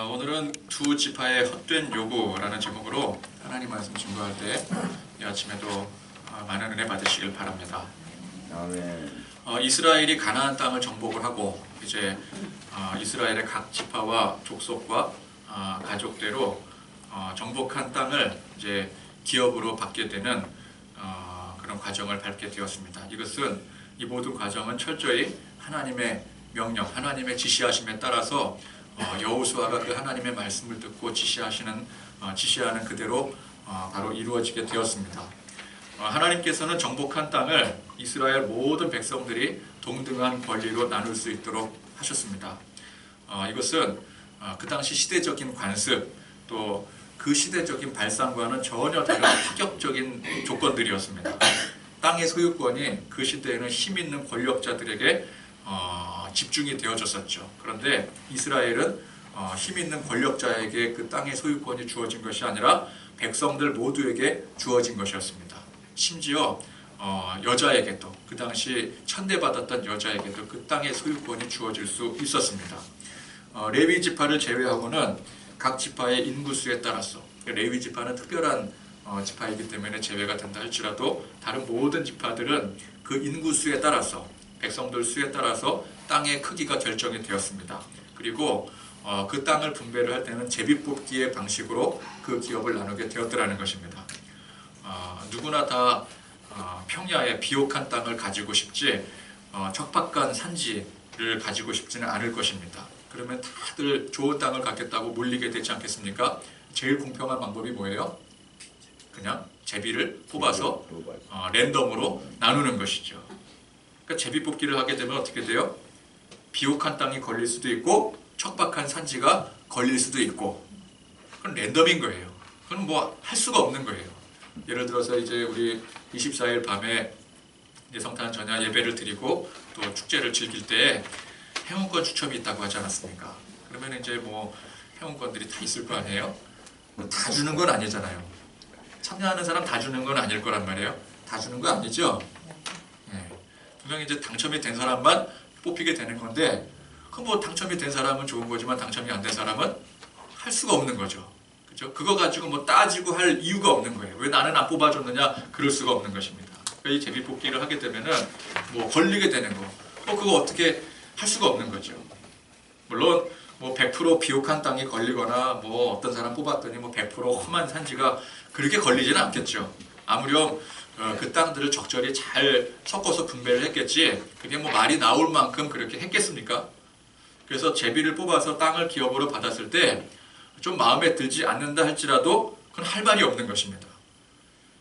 오늘은 두 지파의 헛된 요구라는 제목으로 하나님 말씀 증거할 때 이 아침에도 많은 은혜 받으시길 바랍니다. 아멘. 이스라엘이 가나안 땅을 정복을 하고 이제 이스라엘의 각 지파와 족속과 가족대로 정복한 땅을 이제 기업으로 받게 되는 그런 과정을 밟게 되었습니다. 이것은 이 모든 과정은 철저히 하나님의 명령, 하나님의 지시하심에 따라서 여호수아가 그 하나님의 말씀을 듣고 지시하는 그대로 바로 이루어지게 되었습니다. 하나님께서는 정복한 땅을 이스라엘 모든 백성들이 동등한 권리로 나눌 수 있도록 하셨습니다. 이것은 그 당시 시대적인 관습, 또 그 시대적인 발상과는 전혀 다른 파격적인 조건들이었습니다. 땅의 소유권이 그 시대에는 힘 있는 권력자들에게 집중이 되어졌었죠. 그런데 이스라엘은 힘 있는 권력자에게 그 땅의 소유권이 주어진 것이 아니라 백성들 모두에게 주어진 것이었습니다. 심지어 여자에게도, 그 당시 천대받았던 여자에게도 그 땅의 소유권이 주어질 수 있었습니다. 레위 지파를 제외하고는 각 지파의 인구수에 따라서, 레위 지파는 특별한 지파이기 때문에 제외가 된다 할지라도 다른 모든 지파들은 그 인구수에 따라서, 백성들 수에 따라서 땅의 크기가 결정이 되었습니다. 그리고 그 땅을 분배를 할 때는 제비뽑기의 방식으로 그 기업을 나누게 되었더라는 것입니다. 누구나 다 평야의 비옥한 땅을 가지고 싶지 척박한 산지를 가지고 싶지는 않을 것입니다. 그러면 다들 좋은 땅을 갖겠다고 몰리게 되지 않겠습니까? 제일 공평한 방법이 뭐예요? 그냥 제비를 뽑아서 랜덤으로 나누는 것이죠. 그러니까 제비 뽑기를 하게 되면 어떻게 돼요? 비옥한 땅이 걸릴 수도 있고 척박한 산지가 걸릴 수도 있고, 그건 랜덤인 거예요. 그건 뭐 할 수가 없는 거예요. 예를 들어서 이제 우리 24일 밤에 이제 성탄 전야 예배를 드리고 또 축제를 즐길 때 회원권 추첨이 있다고 하지 않았습니까? 그러면 이제 뭐 회원권들이 다 있을 거 아니에요? 다 주는 건 아니잖아요. 참여하는 사람 다 주는 건 아닐 거란 말이에요. 다 주는 거 아니죠? 네. 분명히 이제 당첨이 된 사람만 뽑히게 되는 건데, 그 뭐 당첨이 된 사람은 좋은 거지만 당첨이 안 된 사람은 할 수가 없는 거죠. 그죠? 그거 가지고 뭐 따지고 할 이유가 없는 거예요. 왜 나는 안 뽑아줬느냐? 그럴 수가 없는 것입니다. 그러니까 이 제비 뽑기를 하게 되면은 뭐 걸리게 되는 거, 그거 어떻게 할 수가 없는 거죠. 물론 뭐 100% 비옥한 땅이 걸리거나 뭐 어떤 사람 뽑았더니 뭐 100% 험한 산지가 그렇게 걸리지는 않겠죠. 아무렴 그 땅들을 적절히 잘 섞어서 분배를 했겠지, 그게 뭐 말이 나올 만큼 그렇게 했겠습니까? 그래서 제비를 뽑아서 땅을 기업으로 받았을 때 좀 마음에 들지 않는다 할지라도 그건 할 말이 없는 것입니다.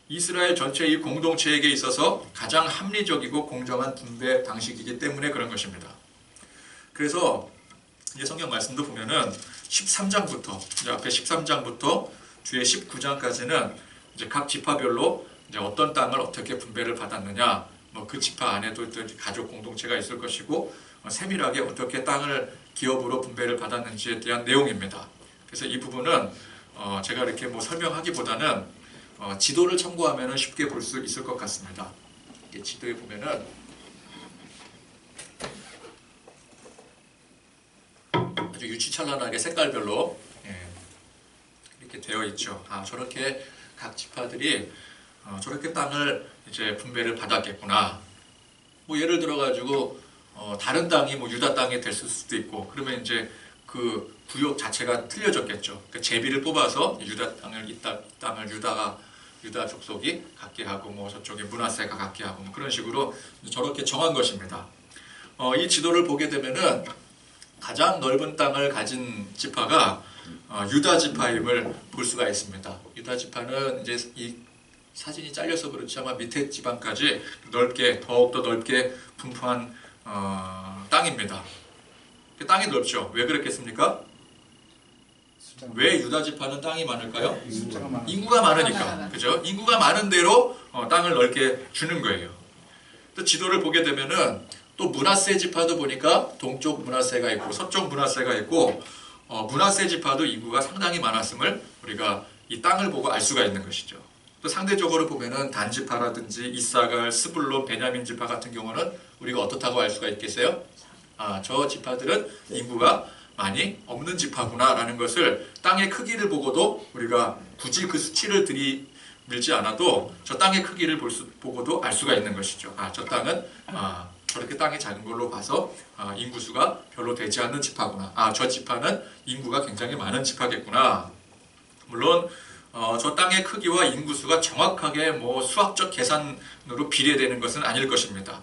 이스라엘 전체 이 공동체에게 있어서 가장 합리적이고 공정한 분배 방식이기 때문에 그런 것입니다. 그래서 이제 성경 말씀도 보면은 13장부터, 이제 앞에 13장부터 뒤에 19장까지는 이제 각 지파별로 이제 어떤 땅을 어떻게 분배를 받았느냐, 뭐 그 지파 안에도 또 가족 공동체가 있을 것이고 세밀하게 어떻게 땅을 기업으로 분배를 받았는지에 대한 내용입니다. 그래서 이 부분은 제가 이렇게 뭐 설명하기보다는 지도를 참고하면 쉽게 볼 수 있을 것 같습니다. 지도에 보면은 아주 유치찬란하게 색깔별로 이렇게 되어 있죠. 저렇게 각 지파들이 저렇게 땅을 이제 분배를 받았겠구나. 뭐 예를 들어 가지고 다른 땅이 뭐 유다 땅이 될 수도 있고, 그러면 이제 그 구역 자체가 틀려졌겠죠. 그러니까 제비를 뽑아서 유다 땅을 이 땅을 유다 족속이 갖게 하고, 뭐 저쪽에 므낫세가 갖게 하고, 뭐 그런 식으로 저렇게 정한 것입니다. 이 지도를 보게 되면은 가장 넓은 땅을 가진 지파가 유다 지파임을 볼 수가 있습니다. 유다 지파는 이제 이 사진이 잘려서 그렇지 아마 밑에 지방까지 더욱더 넓게 분포한 땅입니다. 땅이 넓죠. 왜 그렇겠습니까? 왜 유다 지파는 땅이 많을까요? 인구가 많으니까. 그죠? 인구가 많은 대로 땅을 넓게 주는 거예요. 또 지도를 보게 되면은 또 므낫세 지파도 보니까 동쪽 므낫세가 있고 서쪽 므낫세가 있고, 므낫세 지파도 인구가 상당히 많았음을 우리가 이 땅을 보고 알 수가 있는 것이죠. 또 상대적으로 보면은 단 지파라든지 이사갈, 스불론, 베냐민 지파 같은 경우는 우리가 어떻다고 알 수가 있겠어요? 저 지파들은 인구가 많이 없는 지파구나라는 것을 땅의 크기를 보고도 우리가 굳이 그 수치를 들이밀지 않아도 저 땅의 크기를 보고도 알 수가 있는 것이죠. 저 땅은 저렇게 땅이 작은 걸로 봐서 인구수가 별로 되지 않는 지파구나. 저 지파는 인구가 굉장히 많은 지파겠구나. 물론 저 땅의 크기와 인구수가 정확하게 뭐 수학적 계산으로 비례되는 것은 아닐 것입니다.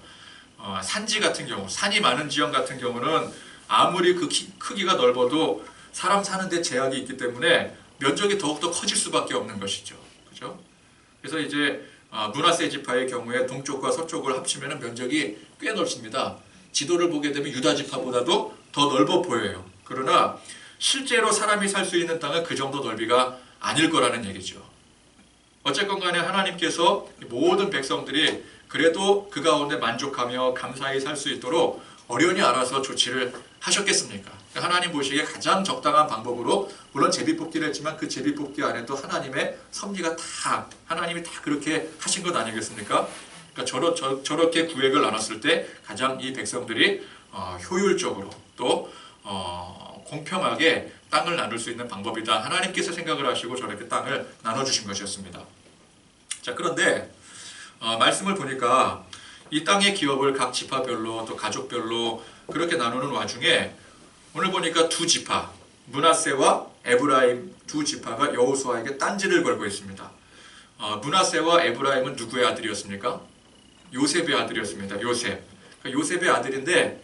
산지 같은 경우, 산이 많은 지형 같은 경우는 아무리 그 크기가 넓어도 사람 사는데 제약이 있기 때문에 면적이 더욱더 커질 수밖에 없는 것이죠. 그죠? 그래서 이제 므낫세 지파의 경우에 동쪽과 서쪽을 합치면 면적이 꽤 넓습니다. 지도를 보게 되면 유다 지파보다도 더 넓어 보여요. 그러나 실제로 사람이 살 수 있는 땅은 그 정도 넓이가 아닐 거라는 얘기죠. 어쨌건 간에 하나님께서 모든 백성들이 그래도 그 가운데 만족하며 감사히 살 수 있도록 어련히 알아서 조치를 하셨겠습니까? 하나님 보시기에 가장 적당한 방법으로, 물론 제비뽑기를 했지만 그 제비뽑기 안에도 하나님의 섭리가 다, 하나님이 다 그렇게 하신 것 아니겠습니까? 그러니까 저렇게 구획을 나눴을 때 가장 이 백성들이 효율적으로 또 공평하게 땅을 나눌 수 있는 방법이다. 하나님께서 생각을 하시고 저렇게 땅을 나눠주신 것이었습니다. 자, 그런데 말씀을 보니까 이 땅의 기업을 각 지파별로 또 가족별로 그렇게 나누는 와중에 오늘 보니까 두 지파, 므낫세와 에브라임 두 지파가 여호수아에게 딴지를 걸고 있습니다. 므낫세와 에브라임은 누구의 아들이었습니까? 요셉의 아들이었습니다. 요셉. 그러니까 요셉의 아들인데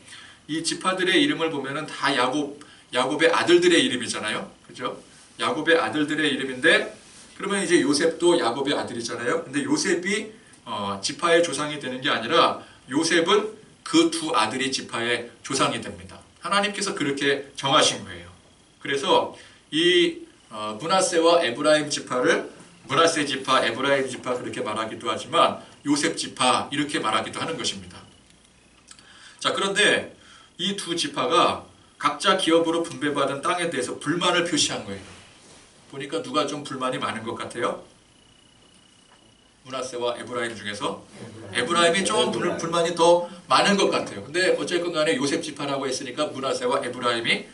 이 지파들의 이름을 보면은 다 야곱의 아들들의 이름이잖아요. 그죠? 야곱의 아들들의 이름인데 그러면 이제 요셉도 야곱의 아들이잖아요. 근데 요셉이 지파의 조상이 되는 게 아니라 요셉은 그 두 아들이 지파의 조상이 됩니다. 하나님께서 그렇게 정하신 거예요. 그래서 이 므낫세와 에브라임 지파를 므낫세 지파, 에브라임 지파 그렇게 말하기도 하지만 요셉 지파 이렇게 말하기도 하는 것입니다. 자, 그런데 이 두 지파가 각자 기업으로 분배받은 땅에 대해서 불만을 표시한 거예요. 보니까 누가 좀 불만이 많은 것 같아요? 므낫세와 에브라임 중에서 에브라임이 좀 불만이 더 많은 것 같아요. 근데 어쨌건 간에 요셉 지파라고 했으니까 므낫세와 에브라임이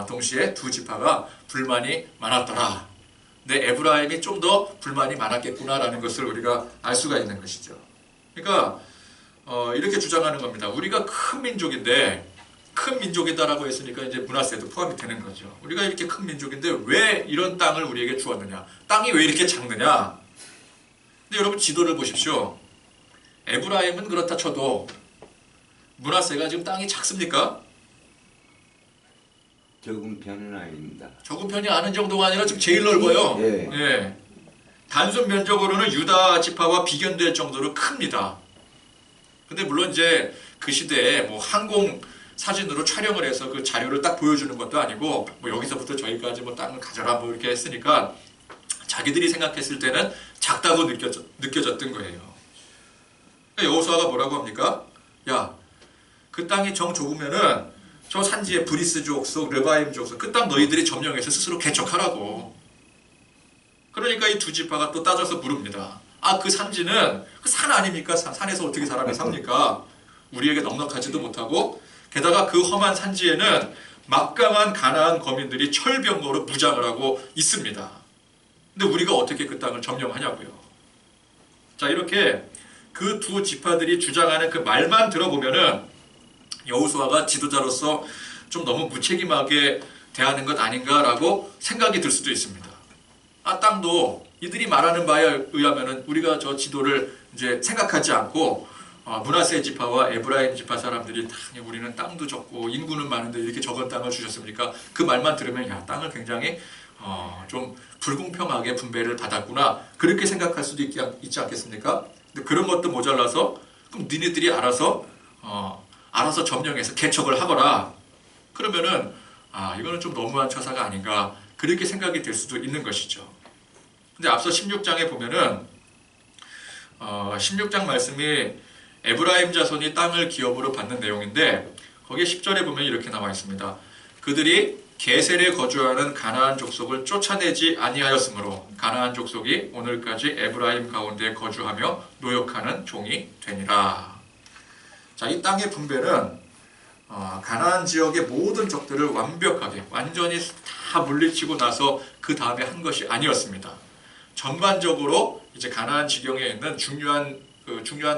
동시에 두 지파가 불만이 많았더라. 근데 에브라임이 좀 더 불만이 많았겠구나라는 것을 우리가 알 수가 있는 것이죠. 그러니까 이렇게 주장하는 겁니다. 우리가 큰 민족인데 큰 민족이다라고 했으니까 이제 므낫세도 포함이 되는 거죠. 우리가 이렇게 큰 민족인데 왜 이런 땅을 우리에게 주었느냐? 땅이 왜 이렇게 작느냐? 근데 여러분 지도를 보십시오. 에브라임은 그렇다 쳐도 므낫세가 지금 땅이 작습니까? 적은 편은 아닙니다. 적은 편이 아닌 정도가 아니라 지금 제일 넓어요. 예. 예. 단순 면적으로는 유다 지파와 비견될 정도로 큽니다. 근데 물론 이제 그 시대에 뭐 항공 사진으로 촬영을 해서 그 자료를 딱 보여주는 것도 아니고 뭐 여기서부터 저기까지 뭐 땅을 가져라 뭐 이렇게 했으니까 자기들이 생각했을 때는 작다고 느껴졌던 거예요. 그러니까 여호수아가 뭐라고 합니까? 야, 그 땅이 정 좁으면은 저 산지에 브리스 족속, 르바임 족속 그 땅 너희들이 점령해서 스스로 개척하라고. 그러니까 이 두 지파가 또 따져서 물읍니다. 그 산지는 그 산 아닙니까? 산에서 어떻게 사람이 삽니까? 우리에게 넉넉하지도 못하고 게다가 그 험한 산지에는 막강한 가나안 거민들이 철병거로 무장을 하고 있습니다. 근데 우리가 어떻게 그 땅을 점령하냐고요. 자, 이렇게 그 두 지파들이 주장하는 그 말만 들어보면은 여호수아가 지도자로서 좀 너무 무책임하게 대하는 것 아닌가라고 생각이 들 수도 있습니다. 땅도 이들이 말하는 바에 의하면은 우리가 저 지도를 이제 생각하지 않고 므낫세 지파와 에브라임 지파 사람들이 우리는 땅도 적고 인구는 많은데 이렇게 적은 땅을 주셨습니까? 그 말만 들으면 야, 땅을 굉장히 좀 불공평하게 분배를 받았구나 그렇게 생각할 수도 있지 않겠습니까? 근데 그런 것도 모자라서 그럼 니네들이 알아서 점령해서 개척을 하거라. 그러면은 이거는 좀 너무한 처사가 아닌가 그렇게 생각이 될 수도 있는 것이죠. 근데 앞서 16장에 보면은 16장 말씀이 에브라임 자손이 땅을 기업으로 받는 내용인데 거기에 10절에 보면 이렇게 나와 있습니다. 그들이 게셀에 거주하는 가나안 족속을 쫓아내지 아니하였으므로 가나안 족속이 오늘까지 에브라임 가운데 거주하며 노역하는 종이 되니라. 자, 이 땅의 분배는 가나안 지역의 모든 적들을 완벽하게 완전히 다 물리치고 나서 그 다음에 한 것이 아니었습니다. 전반적으로 이제 가나안 지경에 있는 중요한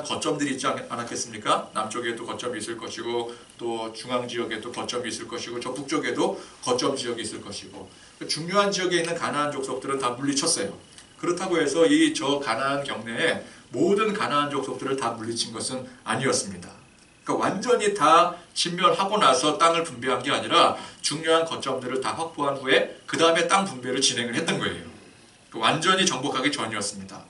거점들이 있지 않았겠습니까? 남쪽에도 거점이 있을 것이고 또 중앙 지역에도 거점이 있을 것이고 저 북쪽에도 거점 지역이 있을 것이고 중요한 지역에 있는 가나안 족속들은 다 물리쳤어요. 그렇다고 해서 이 저 가나안 경내에 모든 가나안 족속들을 다 물리친 것은 아니었습니다. 그러니까 완전히 다 진멸하고 나서 땅을 분배한 게 아니라 중요한 거점들을 다 확보한 후에 그 다음에 땅 분배를 진행을 했던 거예요. 완전히 정복하기 전이었습니다.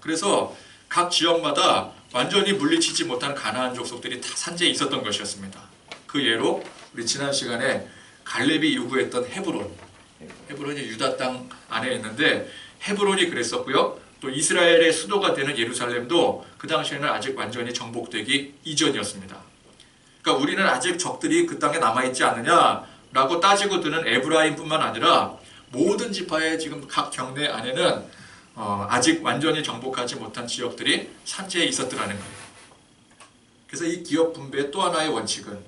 그래서 각 지역마다 완전히 물리치지 못한 가나안 족속들이 다 산지에 있었던 것이었습니다. 그 예로 우리 지난 시간에 갈렙이 요구했던 헤브론이 유다 땅 안에 있는데 헤브론이 그랬었고요. 또 이스라엘의 수도가 되는 예루살렘도 그 당시에는 아직 완전히 정복되기 이전이었습니다. 그러니까 우리는 아직 적들이 그 땅에 남아있지 않느냐라고 따지고 드는 에브라임뿐만 아니라 모든 지파의 지금 각 경내 안에는 아직 완전히 정복하지 못한 지역들이 산지에 있었더라는 거예요. 그래서 이 기업 분배의 또 하나의 원칙은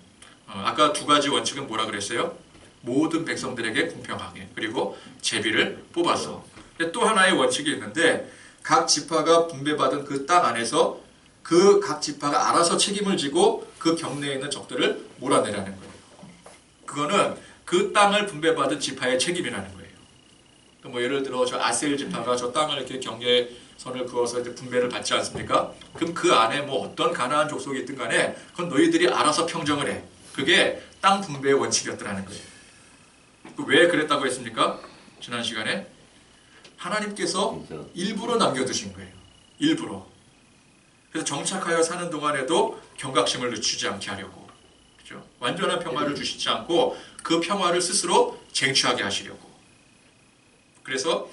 아까 두 가지 원칙은 뭐라 그랬어요? 모든 백성들에게 공평하게 그리고 제비를 뽑아서. 또 하나의 원칙이 있는데 각 지파가 분배받은 그 땅 안에서 그 각 지파가 알아서 책임을 지고 그 경내에 있는 적들을 몰아내라는 거예요. 그거는 그 땅을 분배받은 지파의 책임이라는 거예요. 뭐 예를 들어 저 아셀 지파가 저 땅을 이렇게 경계선을 그어서 이제 분배를 받지 않습니까? 그럼 그 안에 뭐 어떤 가나안 족속이 있든 간에 그건 너희들이 알아서 평정을 해. 그게 땅 분배의 원칙이었더라는 거예요. 왜 그랬다고 했습니까? 지난 시간에 하나님께서 일부러 남겨두신 거예요. 일부러. 그래서 정착하여 사는 동안에도 경각심을 늦추지 않게 하려고. 그렇죠? 완전한 평화를 주시지 않고 그 평화를 스스로 쟁취하게 하시려고. 그래서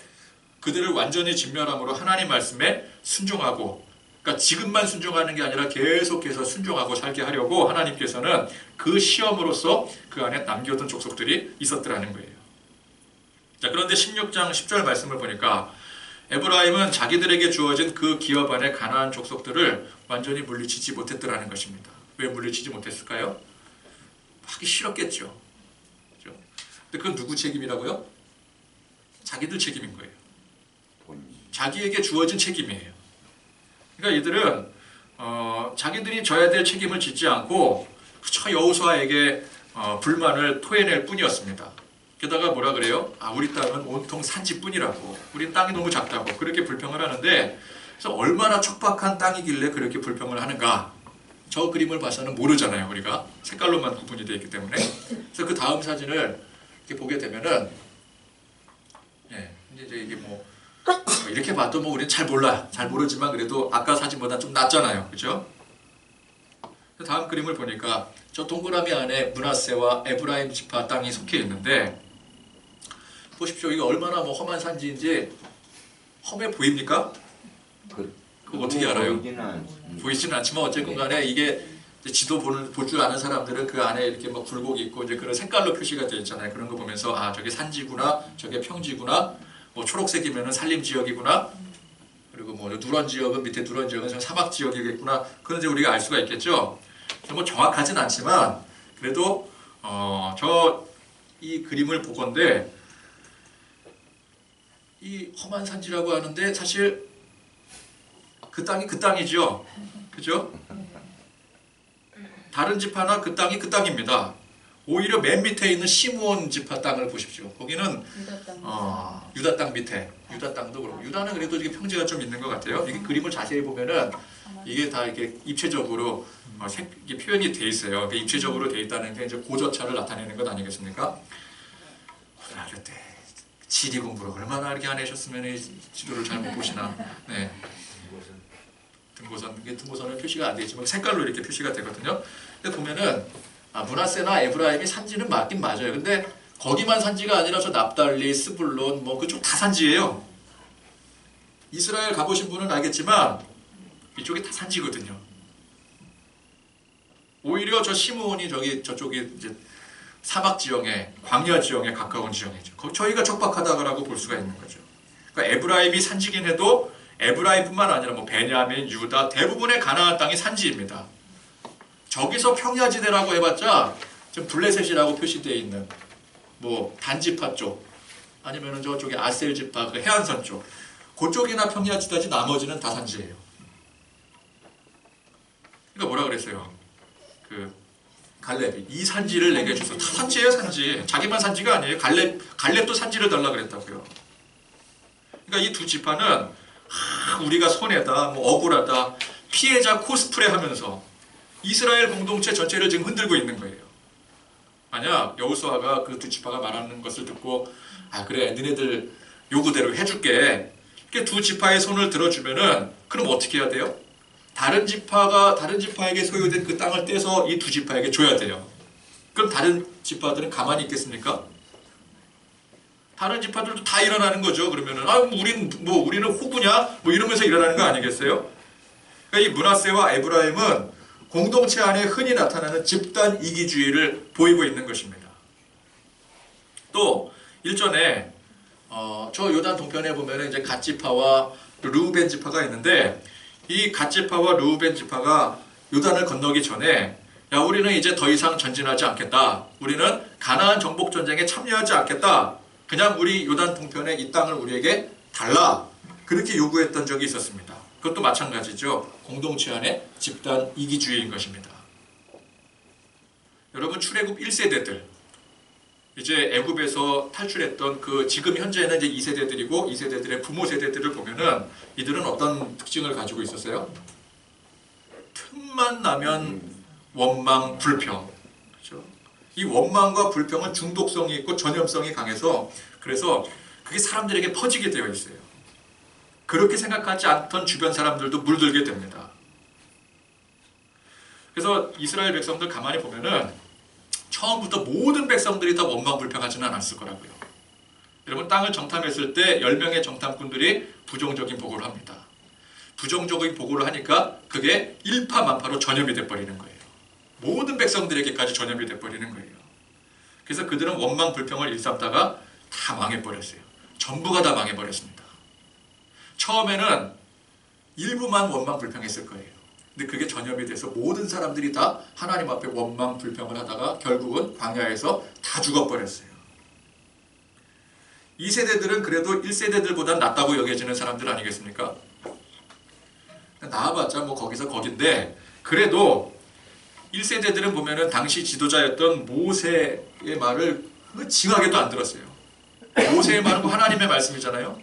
그들을 완전히 진멸함으로 하나님 말씀에 순종하고, 그러니까 지금만 순종하는 게 아니라 계속해서 순종하고 살게 하려고 하나님께서는 그 시험으로서 그 안에 남겨둔 족속들이 있었더라는 거예요. 자, 그런데 16장 10절 말씀을 보니까 에브라임은 자기들에게 주어진 그 기업 안에 가나안 족속들을 완전히 물리치지 못했더라는 것입니다. 왜 물리치지 못했을까요? 하기 싫었겠죠. 그렇죠? 근데 그건 누구 책임이라고요? 자기들 책임인 거예요. 자기에게 주어진 책임이에요. 그러니까 이들은 자기들이 져야 될 책임을 짓지 않고 그저 여호수아에게 불만을 토해낼 뿐이었습니다. 게다가 뭐라 그래요? 우리 땅은 온통 산지뿐이라고, 우리 땅이 너무 작다고 그렇게 불평을 하는데, 그래서 얼마나 척박한 땅이길래 그렇게 불평을 하는가? 저 그림을 봐서는 모르잖아요. 우리가 색깔로만 구분이 되어 있기 때문에. 그래서 그 다음 사진을 이렇게 보게 되면은, 이제 이게 뭐 이렇게 봐도 뭐 우리는 잘 몰라, 잘 모르지만 그래도 아까 사진보다 좀 낫잖아요, 그렇죠? 다음 그림을 보니까 저 동그라미 안에 므낫세와 에브라임 지파 땅이 속해 있는데, 보십시오. 이게 얼마나 뭐 험한 산지인지 험해 보입니까? 그거 어떻게 알아요? 보이지는 않지만 어쨌건 간에 이게 지도 볼 줄 아는 사람들은 그 안에 이렇게 뭐 굴곡이 있고 이제 그런 색깔로 표시가 되어 있잖아요. 그런 거 보면서 저게 산지구나, 저게 평지구나, 뭐 초록색이면은 산림 지역이구나, 그리고 뭐 누런 지역은 밑에 누런 지역은 사막 지역이겠구나. 그런 이제 우리가 알 수가 있겠죠. 뭐 정확하진 않지만 그래도 저 이 그림을 보건대 이 험한 산지라고 하는데 사실 그 땅이 그 땅이죠. 그죠? 다른 지파나 그 땅이 그 땅입니다. 오히려 맨 밑에 있는 시므온 지파 땅을 보십시오. 거기는 유다 땅 밑에, 유다 땅도 그렇고, 유다는 그래도 이게 평지가 좀 있는 것 같아요. 이게 그림을 자세히 보면은 이게 다 이렇게 입체적으로 이게 표현이 돼 있어요. 입체적으로 돼 있다는 게 이제 고저차를 나타내는 것 아니겠습니까? 고등학교 때 지리 공부를 얼마나 이렇게 안 하셨으면 지도를 잘 못 보시나. 네. 등고선은 표시가 안 되지만 색깔로 이렇게 표시가 되거든요. 근데 보면은 므낫세나 에브라임이 산지는 맞긴 맞아요. 근데 거기만 산지가 아니라 저 납달리, 스불론 뭐 그쪽 다 산지예요. 이스라엘 가보신 분은 알겠지만 이쪽이 다 산지거든요. 오히려 저 시므온이 저쪽이 이제 사막 지형에, 광야 지형에 가까운 지형이죠. 저희가 척박하다고 볼 수가 있는 거죠. 그러니까 에브라임이 산지긴 해도 에브라임뿐만 아니라 뭐 베냐민, 유다 대부분의 가나안 땅이 산지입니다. 저기서 평야지대라고 해봤자 지금 블레셋이라고 표시되어 있는 뭐 단지파 쪽 아니면은 저쪽에 아셀 지파 그 해안선 쪽 그쪽이나 평야지대지 나머지는 다 산지예요. 그러니까 뭐라 그랬어요? 그 갈렙이 이 산지를 내게 주소. 다 산지예요, 산지. 자기만 산지가 아니에요. 갈렙도 산지를 달라 그랬다고요. 그러니까 이 두 지파는 우리가 손해다, 뭐 억울하다, 피해자 코스프레 하면서 이스라엘 공동체 전체를 지금 흔들고 있는 거예요. 만약 여호수아가 그 두 지파가 말하는 것을 듣고 아 그래 너네들 요구대로 해줄게. 이렇게 두 지파의 손을 들어주면은 그럼 어떻게 해야 돼요? 다른 지파에게 소유된 그 땅을 떼서 이 두 지파에게 줘야 돼요. 그럼 다른 지파들은 가만히 있겠습니까? 다른 지파들도 다 일어나는 거죠. 그러면은 우리는 호구냐? 뭐 이러면서 일어나는 거 아니겠어요? 그러니까 이 므낫세와 에브라임은 공동체 안에 흔히 나타나는 집단 이기주의를 보이고 있는 것입니다. 또 일전에 저 요단 동편에 보면은 이제 갓 지파와 르우벤 지파가 있는데 이 갓 지파와 르우벤 지파가 요단을 건너기 전에 야 우리는 이제 더 이상 전진하지 않겠다. 우리는 가나안 정복 전쟁에 참여하지 않겠다. 그냥 우리 요단 동편에 이 땅을 우리에게 달라. 그렇게 요구했던 적이 있었습니다. 그것도 마찬가지죠. 공동체 안에 집단 이기주의인 것입니다. 여러분 출애굽 1세대들 이제 애굽에서 탈출했던 그 지금 현재는 이제 2세대들이고 2세대들의 부모 세대들을 보면은 이들은 어떤 특징을 가지고 있었어요? 틈만 나면 원망, 불평. 그렇죠? 이 원망과 불평은 중독성이 있고 전염성이 강해서 그래서 그게 사람들에게 퍼지게 되어 있어요. 그렇게 생각하지 않던 주변 사람들도 물들게 됩니다. 그래서 이스라엘 백성들 가만히 보면은 처음부터 모든 백성들이 다 원망불평하지는 않았을 거라고요. 여러분 땅을 정탐했을 때 10명의 정탐꾼들이 부정적인 보고를 합니다. 부정적인 보고를 하니까 그게 일파만파로 전염이 돼버리는 거예요. 모든 백성들에게까지 전염이 돼버리는 거예요. 그래서 그들은 원망불평을 일삼다가 다 망해버렸어요. 전부가 다 망해버렸습니다. 처음에는 일부만 원망불평했을 거예요. 근데 그게 전염이 돼서 모든 사람들이 다 하나님 앞에 원망불평을 하다가 결국은 광야에서 다 죽어버렸어요. 2세대들은 그래도 1세대들보다 낫다고 여겨지는 사람들 아니겠습니까? 나와봤자 뭐 거기서 거긴데 그래도 1세대들은 보면은 당시 지도자였던 모세의 말을 징하게도 안 들었어요. 모세의 말은 하나님의 말씀이잖아요.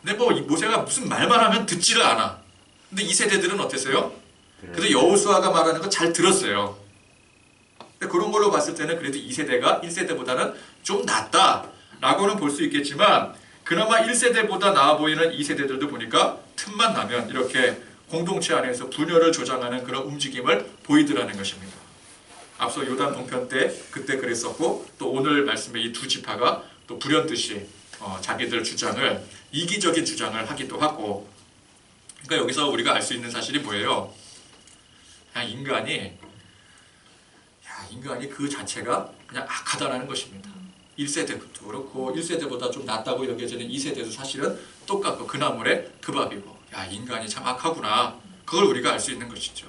근데 뭐 모세가 무슨 말만 하면 듣지를 않아. 근데 2세대들은 어땠어요? 그래도 여호수아가 말하는 거 잘 들었어요. 근데 그런 걸로 봤을 때는 그래도 2세대가 1세대보다는 좀 낫다라고는 볼 수 있겠지만 그나마 1세대보다 나아 보이는 2세대들도 보니까 틈만 나면 이렇게 공동체 안에서 분열을 조장하는 그런 움직임을 보이더라는 것입니다. 앞서 요단 동편 때 그때 그랬었고 또 오늘 말씀의 이 두 지파가 또 불현듯이 자기들 주장을 이기적인 주장을 하기도 하고 그러니까 여기서 우리가 알 수 있는 사실이 뭐예요? 그냥 인간이 그 자체가 그냥 악하다라는 것입니다. 1세대부터 그렇고 1세대보다 좀 낫다고 여겨지는 2세대도 사실은 똑같고 그 나물에 그 밥이고 야 인간이 참 악하구나. 그걸 우리가 알 수 있는 것이죠.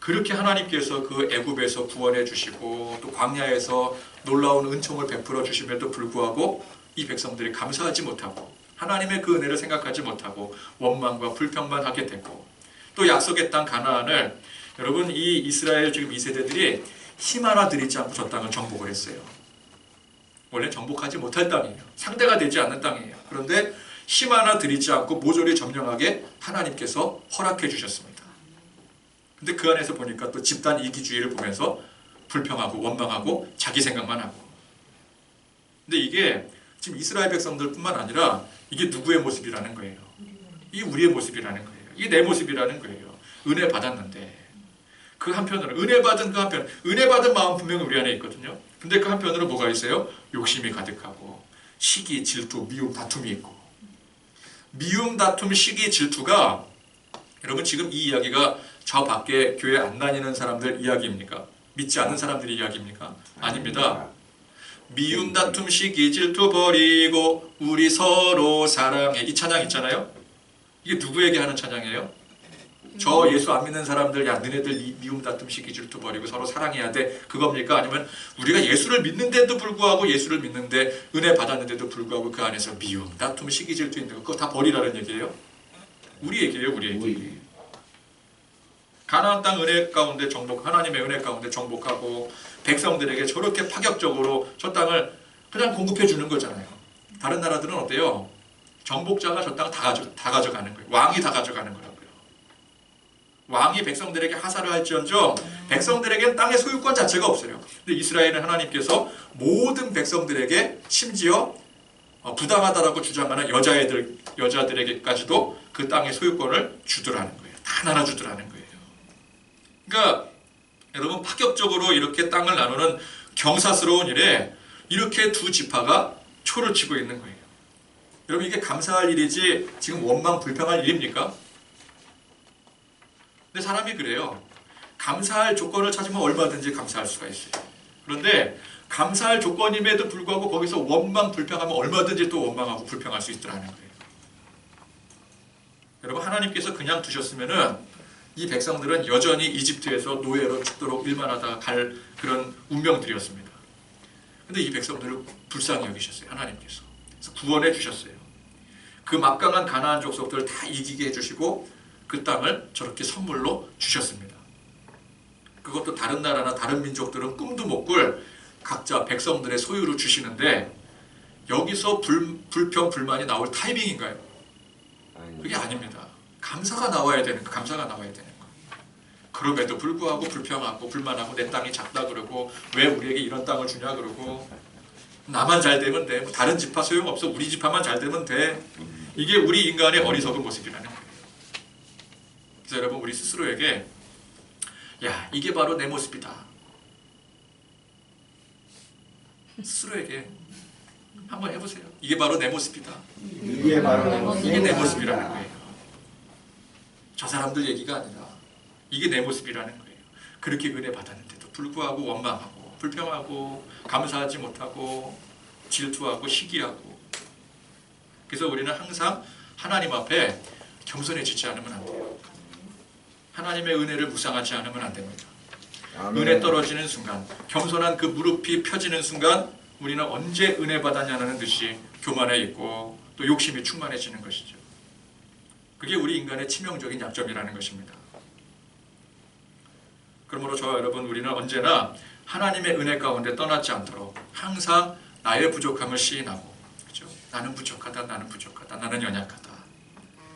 그렇게 하나님께서 그 애굽에서 구원해 주시고 또 광야에서 놀라운 은총을 베풀어 주심에도 불구하고 이 백성들이 감사하지 못하고 하나님의 그 은혜를 생각하지 못하고 원망과 불평만 하게 되고 또 약속의 땅 가나안을 여러분 이 이스라엘 지금 2세대들이 힘 하나 들이지 않고 저 땅을 정복을 했어요. 원래 정복하지 못할 땅이에요. 상대가 되지 않는 땅이에요. 그런데 힘 하나 들이지 않고 모조리 점령하게 하나님께서 허락해 주셨습니다. 근데 그 안에서 보니까 또 집단 이기주의를 보면서 불평하고 원망하고 자기 생각만 하고 근데 이게 지금 이스라엘 백성들뿐만 아니라 이게 누구의 모습이라는 거예요? 이게 우리의 모습이라는 거예요. 이게 내 모습이라는 거예요. 은혜 받았는데 그 한편으로 은혜 받은 마음 분명히 우리 안에 있거든요. 근데 그 한편으로 뭐가 있어요? 욕심이 가득하고 시기, 질투, 미움, 다툼이 있고 미움, 다툼, 시기, 질투가 여러분 지금 이 이야기가 저 밖에 교회 안 다니는 사람들 이야기입니까? 믿지 않는 사람들 이야기입니까? 아닙니다. 미움, 다툼, 시기, 질투 버리고 우리 서로 사랑해 이 찬양 있잖아요. 이게 누구에게 하는 찬양이에요? 저 예수 안 믿는 사람들 야 너네들 미움 다툼 시기 질투 버리고 서로 사랑해야 돼 그겁니까? 아니면 우리가 예수를 믿는데도 불구하고 예수를 믿는데 은혜 받았는데도 불구하고 그 안에서 미움 다툼 시기 질투 있는 거 그거 다 버리라는 얘기예요? 우리 얘기예요, 우리 얘기. 가나안 땅 은혜 가운데 정복, 하나님의 은혜 가운데 정복하고 백성들에게 저렇게 파격적으로 저 땅을 그냥 공급해 주는 거잖아요. 다른 나라들은 어때요? 정복자가 저 땅 다 가져가는 거예요. 왕이 다 가져가는 거라고요. 왕이 백성들에게 하사를 할지언정 백성들에게는 땅의 소유권 자체가 없어요. 근데 이스라엘은 하나님께서 모든 백성들에게 심지어 부당하다라고 주장하는 여자들에게까지도 그 땅의 소유권을 주더라는 거예요. 다 나눠주더라는 거예요. 그러니까 여러분 파격적으로 이렇게 땅을 나누는 경사스러운 일에 이렇게 두 지파가 초를 치고 있는 거예요. 여러분 이게 감사할 일이지 지금 원망 불평할 일입니까? 근데 사람이 그래요. 감사할 조건을 찾으면 얼마든지 감사할 수가 있어요. 그런데 감사할 조건임에도 불구하고 거기서 원망 불평하면 얼마든지 또 원망하고 불평할 수 있더라는 거예요. 여러분 하나님께서 그냥 두셨으면은 이 백성들은 여전히 이집트에서 노예로 죽도록 일만하다 갈 그런 운명들이었습니다. 근데 이 백성들을 불쌍히 여기셨어요. 하나님께서. 그래서 구원해 주셨어요. 그 막강한 가나안 족속들을 다 이기게 해주시고 그 땅을 저렇게 선물로 주셨습니다. 그것도 다른 나라나 다른 민족들은 꿈도 못 꿀 각자 백성들의 소유로 주시는데 여기서 불평 불만이 나올 타이밍인가요? 그게 아닙니다. 감사가 나와야 되는 거, 감사가 나와야 되는 거. 그럼에도 불구하고 불평하고 불만하고 내 땅이 작다 그러고 왜 우리에게 이런 땅을 주냐 그러고 나만 잘 되면 돼. 뭐 다른 지파 소용없어. 우리 지파만 잘 되면 돼. 이게 우리 인간의 어리석은 모습이라는 거예요. 그래서 여러분 우리 스스로에게 야 이게 바로 내 모습이다. 스스로에게 한번 해보세요. 이게 바로 내 모습이다. 이게 바로 이게 내 모습이라는 거예요. 저 사람들 얘기가 아니라 이게 내 모습이라는 거예요. 그렇게 은혜 받았는데도 불구하고 원망하고 불평하고 감사하지 못하고 질투하고 시기하고 그래서 우리는 항상 하나님 앞에 겸손해지지 않으면 안 돼요. 하나님의 은혜를 묵상하지 않으면 안 됩니다. 아멘. 은혜 떨어지는 순간 겸손한 그 무릎이 펴지는 순간 우리는 언제 은혜 받았냐는 듯이 교만해 있고 또 욕심이 충만해지는 것이죠. 그게 우리 인간의 치명적인 약점이라는 것입니다. 그러므로 저와 여러분 우리는 언제나 하나님의 은혜 가운데 떠나지 않도록 항상 나의 부족함을 시인하고 그렇죠? 나는 부족하다, 나는 부족하다, 나는 연약하다.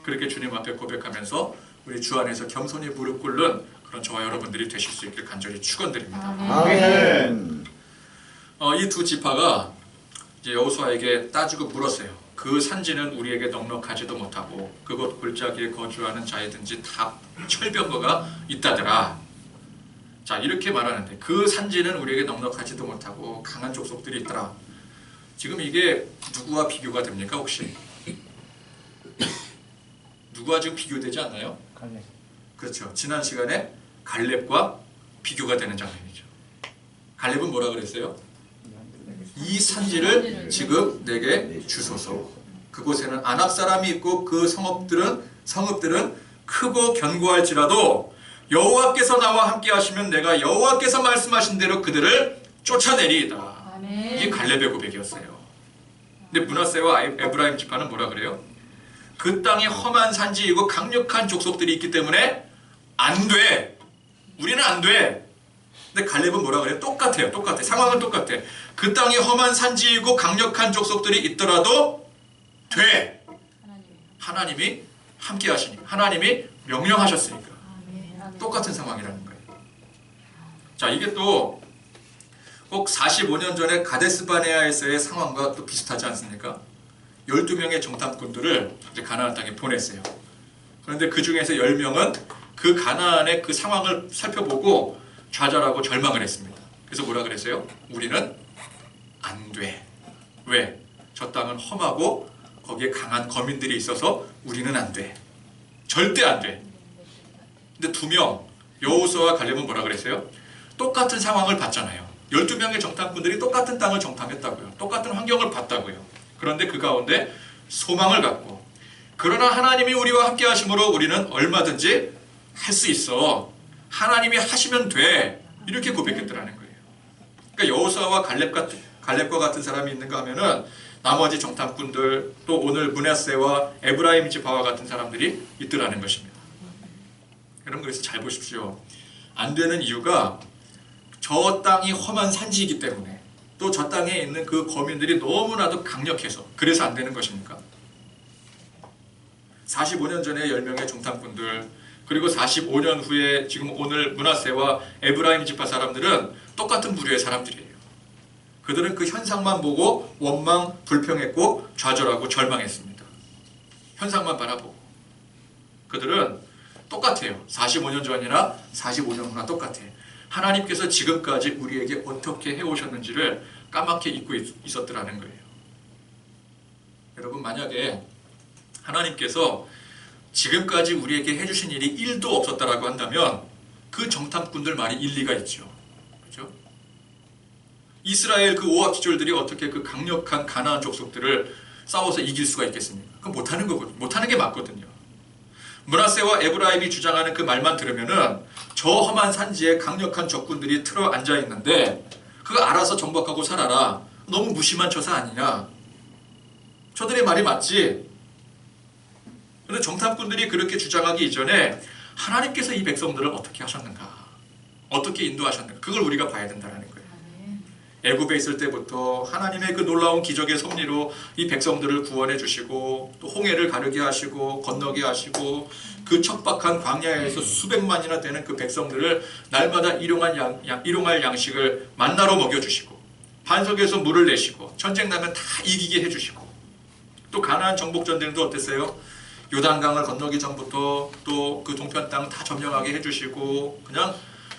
그렇게 주님 앞에 고백하면서 우리 주 안에서 겸손히 무릎 꿇는 그런 저와 여러분들이 되실 수 있길 간절히 축원드립니다. 아멘. 이 두 지파가 이제 여호수아에게 따지고 물었어요. 그 산지는 우리에게 넉넉하지도 못하고 그곳 골짜기에 거주하는 자이든지 다 철병거가 있다더라. 자 이렇게 말하는데 그 산지는 우리에게 넉넉하지도 못하고 강한 족속들이 있더라. 지금 이게 누구와 비교가 됩니까 혹시? 누구와 지금 비교되지 않나요? 갈렙. 그렇죠. 지난 시간에 갈렙과 비교가 되는 장면이죠. 갈렙은 뭐라 그랬어요? 이 산지를 지금 내게 주소서. 그곳에는 아낙 사람이 있고 그 성읍들은 크고 견고할지라도 여호와께서 나와 함께 하시면 내가 여호와께서 말씀하신 대로 그들을 쫓아내리이다. 아멘. 이게 갈렙의 고백이었어요. 근데 므낫세와 에브라임 지파는 뭐라 그래요? 그 땅이 험한 산지이고 강력한 족속들이 있기 때문에 안 돼. 우리는 안 돼. 근데 갈렙은 뭐라 그래요? 똑같아요. 똑같아. 상황은 똑같아. 그 땅이 험한 산지이고 강력한 족속들이 있더라도 돼. 하나님이 함께 하시니까. 하나님이 명령하셨으니까. 똑같은 상황이라는 거예요. 자, 이게 또 꼭 45년 전에 가데스바네아에서의 상황과 또 비슷하지 않습니까? 12명의 정탐꾼들을 이제 가나안 땅에 보냈어요. 그런데 그 중에서 10명은 그 가나안의 그 상황을 살펴보고 좌절하고 절망을 했습니다. 그래서 뭐라 그랬어요? 우리는 안 돼. 왜? 저 땅은 험하고 거기에 강한 거민들이 있어서 우리는 안 돼. 절대 안 돼. 근데 2명, 여호수아와 갈렙은 뭐라 그랬어요? 똑같은 상황을 봤잖아요. 12명의 정탐꾼들이 똑같은 땅을 정탐했다고요. 똑같은 환경을 봤다고요. 그런데 그 가운데 소망을 갖고 그러나 하나님이 우리와 함께 하심으로 우리는 얼마든지 할 수 있어. 하나님이 하시면 돼. 이렇게 고백했더라는 거예요. 그러니까 여호수아와 갈렙과 같은 사람이 있는가 하면은 나머지 정탐꾼들 또 오늘 므낫세와 에브라임 지파와 같은 사람들이 있더라는 것입니다. 여러분 그래서 잘 보십시오. 안 되는 이유가 저 땅이 험한 산지이기 때문에 또 저 땅에 있는 그 거민들이 너무나도 강력해서 그래서 안 되는 것입니까? 45년 전에 10명의 정탐꾼들 그리고 45년 후에 지금 오늘 므낫세와 에브라임 지파 사람들은 똑같은 부류의 사람들이에요. 그들은 그 현상만 보고 원망, 불평했고 좌절하고 절망했습니다. 현상만 바라보고. 그들은 똑같아요. 45년 전이나 45년 후나 똑같아요. 하나님께서 지금까지 우리에게 어떻게 해오셨는지를 까맣게 잊고 있었더라는 거예요. 여러분 만약에 하나님께서 지금까지 우리에게 해주신 일이 1도 없었다라고 한다면 그 정탐꾼들 말이 일리가 있죠. 그렇죠? 이스라엘 그 오합 지졸들이 어떻게 그 강력한 가나안 족속들을 싸워서 이길 수가 있겠습니까? 그건 못하는 거거든요. 못하는 게 맞거든요. 므낫세와 에브라임이 주장하는 그 말만 들으면은 저 험한 산지에 강력한 적군들이 틀어 앉아 있는데 그거 알아서 정복하고 살아라. 너무 무심한 처사 아니냐? 저들의 말이 맞지? 그런데 정탐꾼들이 그렇게 주장하기 이전에 하나님께서 이 백성들을 어떻게 하셨는가? 어떻게 인도하셨는가? 그걸 우리가 봐야 된다는 거예요. 애굽에 있을 때부터 하나님의 그 놀라운 기적의 섭리로 이 백성들을 구원해 주시고 또 홍해를 가르게 하시고 건너게 하시고 그 척박한 광야에서 수백만이나 되는 그 백성들을 날마다 일용할 양식을 만나로 먹여주시고 반석에서 물을 내시고 전쟁 나면 다 이기게 해주시고 또 가나안 정복 전쟁도 어땠어요? 요단강을 건너기 전부터 또 그 동편 땅 다 점령하게 해주시고 그냥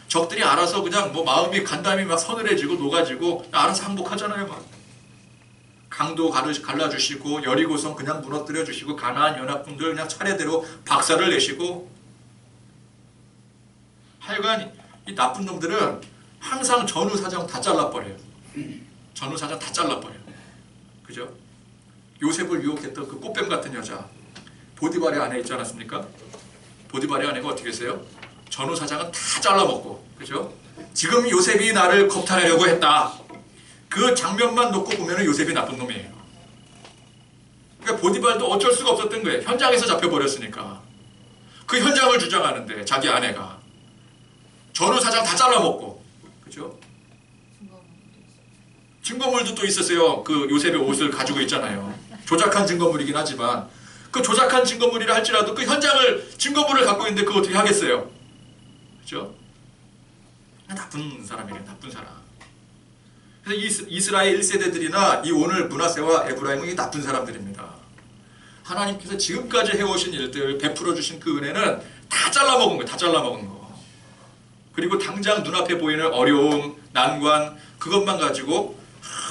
적들이 알아서 그냥 뭐 마음이 간담이 막 서늘해지고 녹아지고 알아서 항복하잖아요. 막. 강도 갈라주시고 여리고성 그냥 무너뜨려 주시고 가나안 연합군들 그냥 차례대로 박살을 내시고 하여간 이 나쁜 놈들은 항상 전후사정 다 잘라버려요. 전후사정 다 잘라버려요. 그죠? 요셉을 유혹했던 그 꽃뱀 같은 여자 보디발의 아내 있지 않았습니까? 보디발의 아내가 어떻게 했어요? 전후사장은 다 잘라먹고 그죠? 지금 요셉이 나를 겁탈하려고 했다. 그 장면만 놓고 보면 요셉이 나쁜 놈이에요. 그러니까 보디발도 어쩔 수가 없었던 거예요. 현장에서 잡혀버렸으니까. 그 현장을 주장하는데 자기 아내가 전후사장 다 잘라먹고 그죠? 증거물도 또 있었어요. 그 요셉의 옷을 가지고 있잖아요. 조작한 증거물이긴 하지만 그 조작한 증거물이라 할지라도 그 현장을 증거물을 갖고 있는데 그거 어떻게 하겠어요? 그죠? 나쁜 사람이래요. 나쁜 사람. 그래서 이스라엘 1세대들이나 이 오늘 므낫세와 에브라임은 나쁜 사람들입니다. 하나님께서 지금까지 해오신 일들 베풀어 주신 그 은혜는 다 잘라먹은 거예요. 다 잘라먹은 거. 그리고 당장 눈앞에 보이는 어려움, 난관 그것만 가지고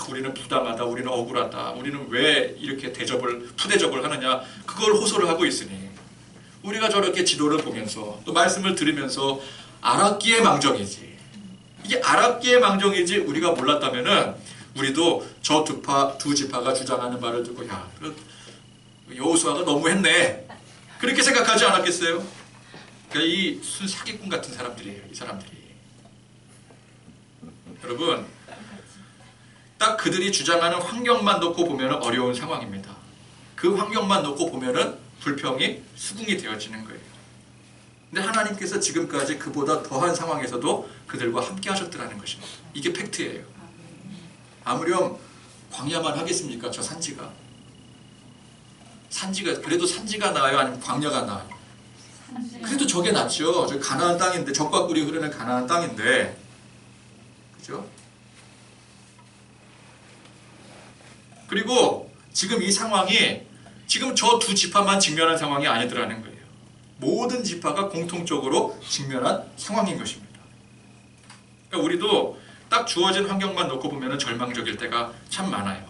우리는 부당하다, 우리는 억울하다, 우리는 왜 이렇게 푸대접을 하느냐 그걸 호소를 하고 있으니 우리가 저렇게 지도를 보면서 또 말씀을 들으면서 알았기에 망정이지. 이게 알았기에 망정이지 우리가 몰랐다면은 우리도 저 두 지파가 주장하는 말을 듣고 야 여호수아가 너무했네 그렇게 생각하지 않았겠어요? 그러니까 이 사기꾼 같은 사람들이에요. 이 사람들이. 여러분 딱 그들이 주장하는 환경만 놓고 보면 어려운 상황입니다. 그 환경만 놓고 보면 불평이 수긍이 되어지는 거예요. 근데 하나님께서 지금까지 그보다 더한 상황에서도 그들과 함께 하셨더라는 것입니다. 이게 팩트예요. 아무렴 광야만 하겠습니까? 저 산지가. 그래도 산지가 나아요? 아니면 광야가 나아요? 그래도 저게 낫죠. 저 가나안 땅인데 적과 꿀이 흐르는 가나안 땅인데 그죠? 그리고 지금 이 상황이 지금 저 두 지파만 직면한 상황이 아니더라는 거예요. 모든 지파가 공통적으로 직면한 상황인 것입니다. 그러니까 우리도 딱 주어진 환경만 놓고 보면 절망적일 때가 참 많아요.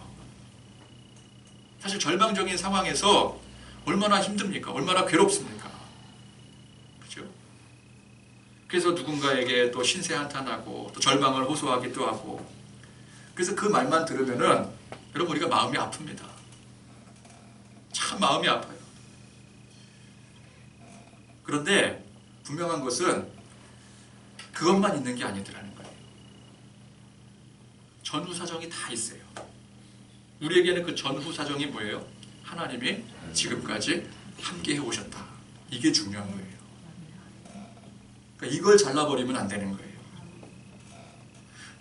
사실 절망적인 상황에서 얼마나 힘듭니까? 얼마나 괴롭습니까? 그죠? 그래서 누군가에게 또 신세한탄하고 또 절망을 호소하기도 하고 그래서 그 말만 들으면은 여러분 우리가 마음이 아픕니다. 참 마음이 아파요. 그런데 분명한 것은 그것만 있는 게 아니더라는 거예요. 전후 사정이 다 있어요. 우리에게는 그 전후 사정이 뭐예요? 하나님이 지금까지 함께 해오셨다. 이게 중요한 거예요. 그러니까 이걸 잘라버리면 안 되는 거예요.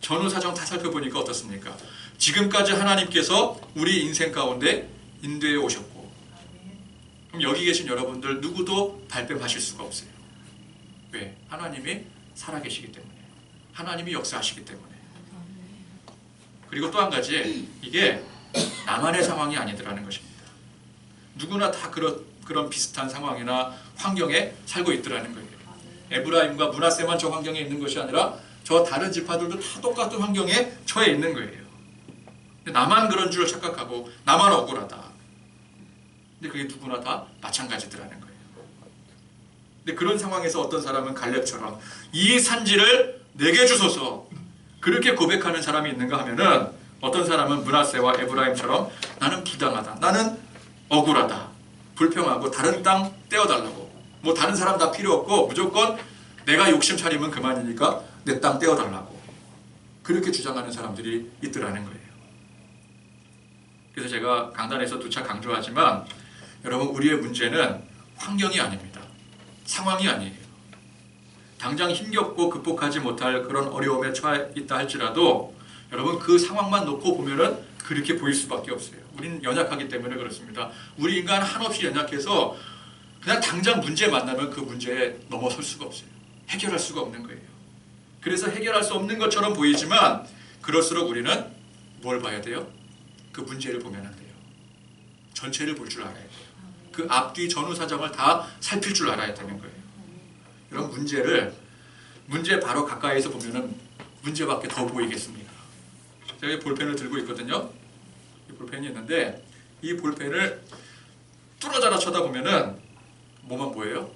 전후 사정 다 살펴보니까 어떻습니까? 지금까지 하나님께서 우리 인생 가운데 인도해 오셨고, 그럼 여기 계신 여러분들 누구도 발뺌하실 수가 없어요. 왜? 하나님이 살아계시기 때문에, 하나님이 역사하시기 때문에. 그리고 또 한 가지, 이게 나만의 상황이 아니더라는 것입니다. 누구나 다 그런 비슷한 상황이나 환경에 살고 있더라는 거예요. 에브라임과 므낫세만 저 환경에 있는 것이 아니라 저 다른 지파들도 다 똑같은 환경에 처해 있는 거예요. 근데 나만 그런 줄 착각하고 나만 억울하다. 근데 그게 누구나 다 마찬가지더라는 거예요. 근데 그런 상황에서 어떤 사람은 갈렙처럼 이 산지를 내게 주소서 그렇게 고백하는 사람이 있는가 하면은, 어떤 사람은 므낫세와 에브라임처럼 나는 부당하다, 나는 억울하다, 불평하고 다른 땅 떼어달라고, 뭐 다른 사람 다 필요 없고 무조건 내가 욕심 차리면 그만이니까 내 땅 떼어달라고, 그렇게 주장하는 사람들이 있더라는 거예요. 그래서 제가 강단에서 누차 강조하지만, 여러분, 우리의 문제는 환경이 아닙니다. 상황이 아니에요. 당장 힘겹고 극복하지 못할 그런 어려움에 처해 있다 할지라도 여러분, 그 상황만 놓고 보면은 그렇게 보일 수밖에 없어요. 우리는 연약하기 때문에 그렇습니다. 우리 인간 한없이 연약해서 그냥 당장 문제 만나면 그 문제에 넘어설 수가 없어요. 해결할 수가 없는 거예요. 그래서 해결할 수 없는 것처럼 보이지만, 그럴수록 우리는 뭘 봐야 돼요? 그 문제를 보면 안 돼요. 전체를 볼 줄 알아야 돼요. 그 앞뒤 전후 사정을 다 살필 줄 알아야 되는 거예요. 이런 문제 바로 가까이서 보면은 문제밖에 더 보이겠습니다. 제가 이 볼펜을 들고 있거든요. 이 볼펜이 있는데, 이 볼펜을 뚫어져라 쳐다보면은 뭐만 보여요?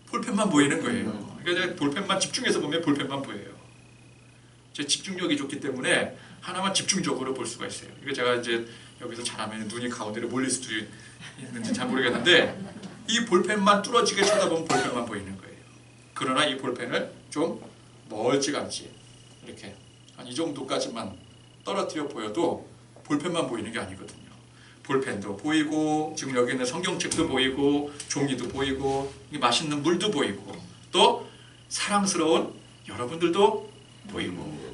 볼펜만 보이는 거예요. 그러니까 제가 볼펜만 집중해서 보면 볼펜만 보여요. 제 집중력이 좋기 때문에 하나만 집중적으로 볼 수가 있어요. 이거 제가 이제 여기서 잘하면 눈이 가운데로 몰릴 수도 있는지 잘 모르겠는데, 이 볼펜만 뚫어지게 쳐다보면 볼펜만 보이는 거예요. 그러나 이 볼펜을 좀 멀찌감치 이렇게 한 이 정도까지만 떨어뜨려 보여도 볼펜만 보이는 게 아니거든요. 볼펜도 보이고, 지금 여기 있는 성경책도 보이고, 종이도 보이고, 맛있는 물도 보이고, 또 사랑스러운 여러분들도 보이고.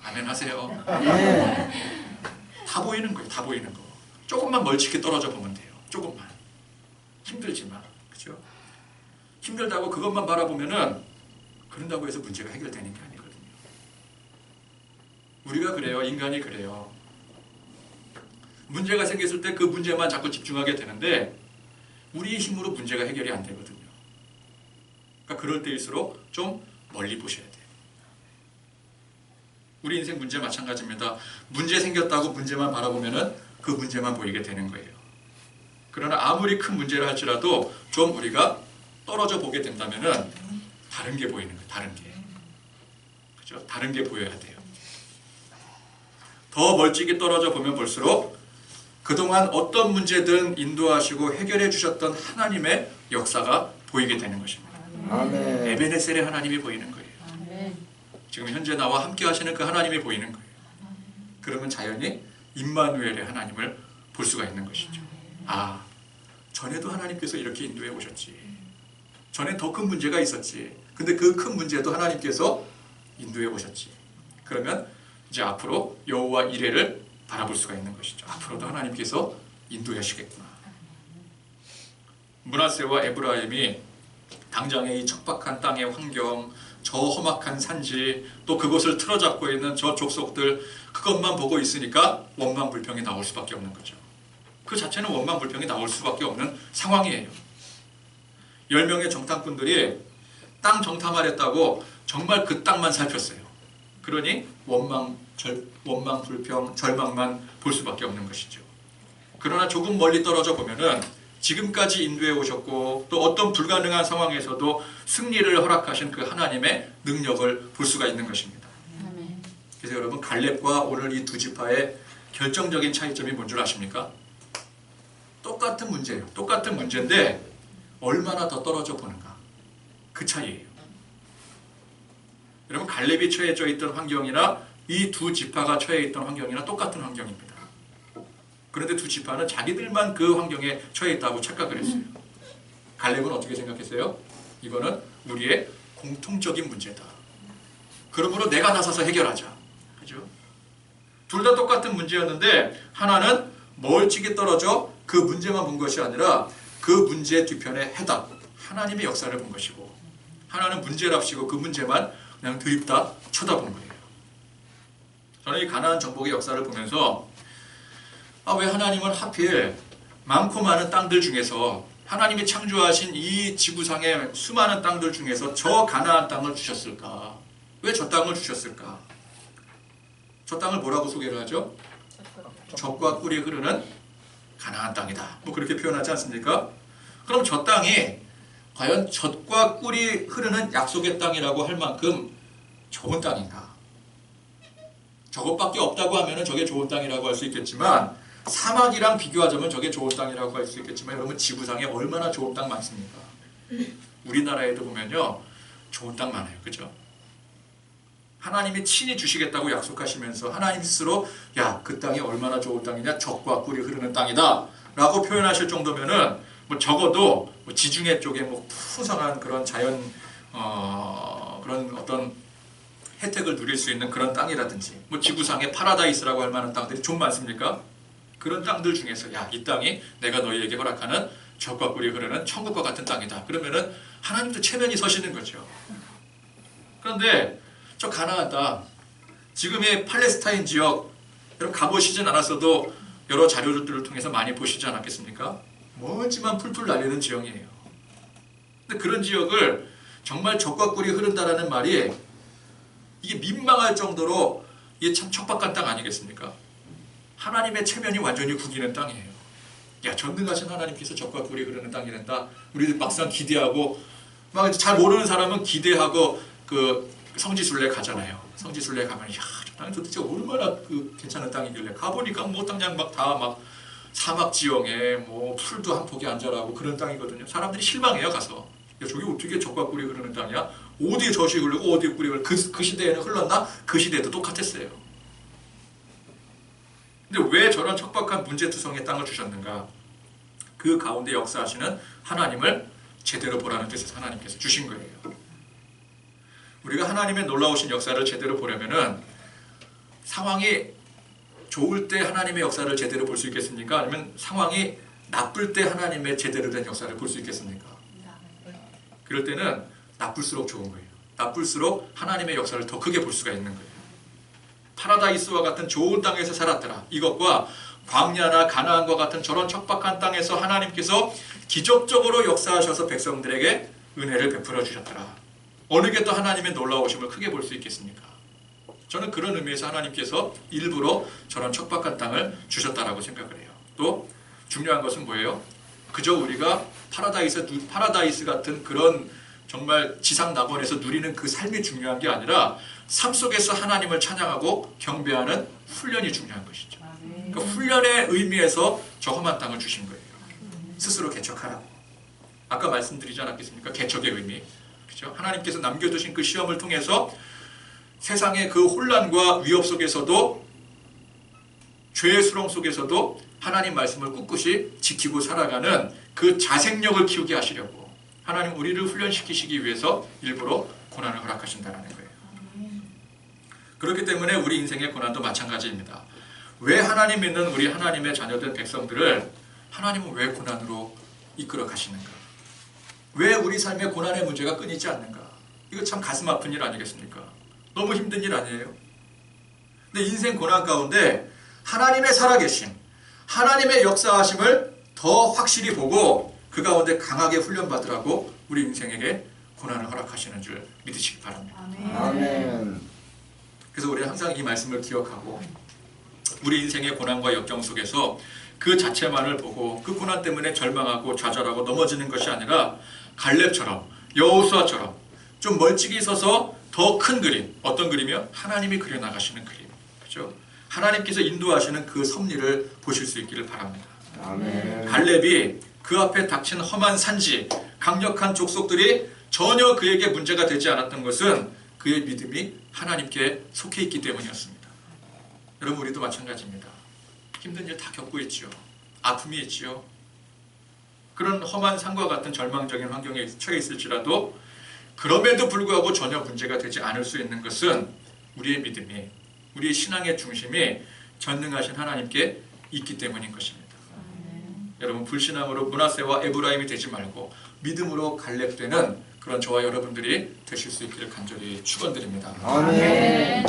아멘 하세요. 다 보이는 거예요. 다 보이는 거. 조금만 멀찍이 떨어져 보면 돼요. 조금만. 힘들지만, 그죠? 힘들다고 그것만 바라보면은, 그런다고 해서 문제가 해결되는 게 아니거든요. 우리가 그래요. 인간이 그래요. 문제가 생겼을 때 그 문제만 자꾸 집중하게 되는데, 우리의 힘으로 문제가 해결이 안 되거든요. 그러니까 그럴 때일수록 좀 멀리 보셔야 돼요. 우리 인생 문제 마찬가지입니다. 문제 생겼다고 문제만 바라보면은 그 문제만 보이게 되는 거예요. 그러나 아무리 큰 문제를 할지라도 좀 우리가 떨어져 보게 된다면은 다른 게 보이는 거예요. 다른 게. 그죠? 다른 게 보여야 돼요. 더 멀찍이 떨어져 보면 볼수록 그동안 어떤 문제든 인도하시고 해결해 주셨던 하나님의 역사가 보이게 되는 것입니다. 아멘. 에베네셀의 하나님이 보이는 거예요. 지금 현재 나와 함께 하시는 그 하나님이 보이는 거예요. 그러면 자연히 임마누엘의 하나님을 볼 수가 있는 것이죠. 아, 전에도 하나님께서 이렇게 인도해 오셨지. 전엔 더 큰 문제가 있었지. 근데 그 큰 문제도 하나님께서 인도해 오셨지. 그러면 이제 앞으로 여호와 이레를 바라볼 수가 있는 것이죠. 앞으로도 하나님께서 인도하시겠구나. 므낫세와 에브라임이 당장의 이 척박한 땅의 환경, 저 험악한 산지, 또 그것을 틀어잡고 있는 저 족속들, 그것만 보고 있으니까 원망불평이 나올 수밖에 없는 거죠. 그 자체는 원망불평이 나올 수밖에 없는 상황이에요. 10명의 정탐꾼들이 땅 정탐하랬다고 정말 그 땅만 살폈어요. 그러니 원망, 불평, 절망만 볼 수밖에 없는 것이죠. 그러나 조금 멀리 떨어져 보면은 지금까지 인도해 오셨고, 또 어떤 불가능한 상황에서도 승리를 허락하신 그 하나님의 능력을 볼 수가 있는 것입니다. 그래서 여러분, 갈렙과 오늘 이 두 지파의 결정적인 차이점이 뭔 줄 아십니까? 똑같은 문제예요. 똑같은 문제인데 얼마나 더 떨어져 보는가, 그 차이예요. 여러분, 갈렙이 처해져 있던 환경이나 이 두 지파가 처해 있던 환경이나 똑같은 환경입니다. 그런데 두 지파는 자기들만 그 환경에 처해 있다고 착각을 했어요. 갈렙은 어떻게 생각했어요? 이거는 우리의 공통적인 문제다. 그러므로 내가 나서서 해결하자. 그죠? 둘 다 똑같은 문제였는데 하나는 멀찍이 떨어져 그 문제만 본 것이 아니라 그 문제의 뒤편에 해답, 하나님의 역사를 본 것이고, 하나는 문제랍시고 그 문제만 그냥 드립다 쳐다본 거예요. 저는 이 가나안 정복의 역사를 보면서 왜 하나님은 하필 많고 많은 땅들 중에서, 하나님이 창조하신 이 지구상의 수많은 땅들 중에서 저 가나안 땅을 주셨을까? 왜 저 땅을 주셨을까? 저 땅을 뭐라고 소개를 하죠? 젖과 꿀이 흐르는 가나안 땅이다. 뭐 그렇게 표현하지 않습니까? 그럼 저 땅이 과연 젖과 꿀이 흐르는 약속의 땅이라고 할 만큼 좋은 땅인가? 저것밖에 없다고 하면 저게 좋은 땅이라고 할 수 있겠지만, 사막이랑 비교하자면 저게 좋은 땅이라고 할 수 있겠지만, 여러분, 지구상에 얼마나 좋은 땅 많습니까? 우리나라에도 보면요, 좋은 땅 많아요. 그죠? 하나님이 친히 주시겠다고 약속하시면서 하나님 스스로 그 땅이 얼마나 좋은 땅이냐, 젖과 꿀이 흐르는 땅이다 라고 표현하실 정도면은 뭐 적어도 뭐 지중해 쪽에 뭐 풍성한 그런 자연 그런 어떤 혜택을 누릴 수 있는 그런 땅이라든지, 뭐 지구상의 파라다이스라고 할 만한 땅들이 좀 많습니까? 그런 땅들 중에서 이 땅이 내가 너희에게 허락하는 젖과 꿀이 흐르는 천국과 같은 땅이다. 그러면은 하나님도 체면이 서시는 거죠. 그런데 저 가나안 땅, 지금의 팔레스타인 지역, 여러분 가보시진 않았어도 여러 자료들을 통해서 많이 보시지 않았겠습니까? 멀지만 풀풀 날리는 지형이에요. 근데 그런 지역을 정말 젖과 꿀이 흐른다라는 말이 이게 민망할 정도로 이게 참 척박한 땅 아니겠습니까? 하나님의 체면이 완전히 구기는 땅이에요. 전능하신 하나님께서 젖과 꿀이 흐르는 땅이란다. 우리들 막상 기대하고, 막 잘 모르는 사람은 기대하고 그 성지순례 가잖아요. 성지순례 가면 저 땅이 도대체 얼마나 그 괜찮은 땅이길래, 가보니까 뭐 그냥 막 다 막 사막 지형에 뭐 풀도 한 폭이 안 자라고 그런 땅이거든요. 사람들이 실망해요. 가서 저게 어떻게 젖과 꿀이 흐르는 땅이야? 어디에 젖이 흐르고 어디에 꿀이 흐르고, 그 시대에는 흘렀나? 그 시대에도 똑같았어요. 근데 왜 저런 척박한 문제투성의 땅을 주셨는가? 그 가운데 역사하시는 하나님을 제대로 보라는 뜻에서 하나님께서 주신 거예요. 우리가 하나님의 놀라우신 역사를 제대로 보려면은 상황이 좋을 때 하나님의 역사를 제대로 볼 수 있겠습니까? 아니면 상황이 나쁠 때 하나님의 제대로 된 역사를 볼 수 있겠습니까? 그럴 때는 나쁠수록 좋은 거예요. 나쁠수록 하나님의 역사를 더 크게 볼 수가 있는 거예요. 파라다이스와 같은 좋은 땅에서 살았더라. 이것과 광야나 가나안과 같은 저런 척박한 땅에서 하나님께서 기적적으로 역사하셔서 백성들에게 은혜를 베풀어 주셨더라. 어느 게 또 하나님의 놀라우심을 크게 볼 수 있겠습니까? 저는 그런 의미에서 하나님께서 일부러 저런 척박한 땅을 주셨다라고 생각을 해요. 또 중요한 것은 뭐예요? 그저 우리가 파라다이스 같은 그런 정말 지상 낙원에서 누리는 그 삶이 중요한 게 아니라 삶 속에서 하나님을 찬양하고 경배하는 훈련이 중요한 것이죠. 그러니까 훈련의 의미에서 저 험한 땅을 주신 거예요. 스스로 개척하라고. 아까 말씀드리지 않았겠습니까? 개척의 의미. 그렇죠? 하나님께서 남겨두신 그 시험을 통해서 세상의 그 혼란과 위협 속에서도, 죄의 수렁 속에서도 하나님 말씀을 꿋꿋이 지키고 살아가는 그 자생력을 키우게 하시려고 하나님 우리를 훈련시키시기 위해서 일부러 고난을 허락하신다는 거예요. 그렇기 때문에 우리 인생의 고난도 마찬가지입니다. 왜 하나님 믿는 우리 하나님의 자녀된 백성들을 하나님은 왜 고난으로 이끌어 가시는가? 왜 우리 삶의 고난의 문제가 끊이지 않는가? 이거 참 가슴 아픈 일 아니겠습니까? 너무 힘든 일 아니에요? 근데 인생 고난 가운데 하나님의 살아계심, 하나님의 역사하심을 더 확실히 보고 그 가운데 강하게 훈련받으라고 우리 인생에게 고난을 허락하시는 줄 믿으시기 바랍니다. 아멘. 그래서 우리는 항상 이 말씀을 기억하고 우리 인생의 고난과 역경 속에서 그 자체만을 보고 그 고난 때문에 절망하고 좌절하고 넘어지는 것이 아니라 갈렙처럼, 여호수아처럼 좀 멀찍이 서서 더 큰 그림, 어떤 그림이요? 하나님이 그려나가시는 그림, 그죠? 하나님께서 인도하시는 그 섭리를 보실 수 있기를 바랍니다. 아멘. 갈렙이 그 앞에 닥친 험한 산지, 강력한 족속들이 전혀 그에게 문제가 되지 않았던 것은 그의 믿음이 하나님께 속해 있기 때문이었습니다. 여러분, 우리도 마찬가지입니다. 힘든 일 다 겪고 있죠. 아픔이 있지요. 그런 험한 산과 같은 절망적인 환경에 처해 있을지라도 그럼에도 불구하고 전혀 문제가 되지 않을 수 있는 것은 우리의 믿음이, 우리의 신앙의 중심이 전능하신 하나님께 있기 때문인 것입니다. 여러분, 불신앙으로 므낫세와 에브라임이 되지 말고 믿음으로 갈렙되는 그런 저와 여러분들이 되실 수 있기를 간절히 축원드립니다. 아멘.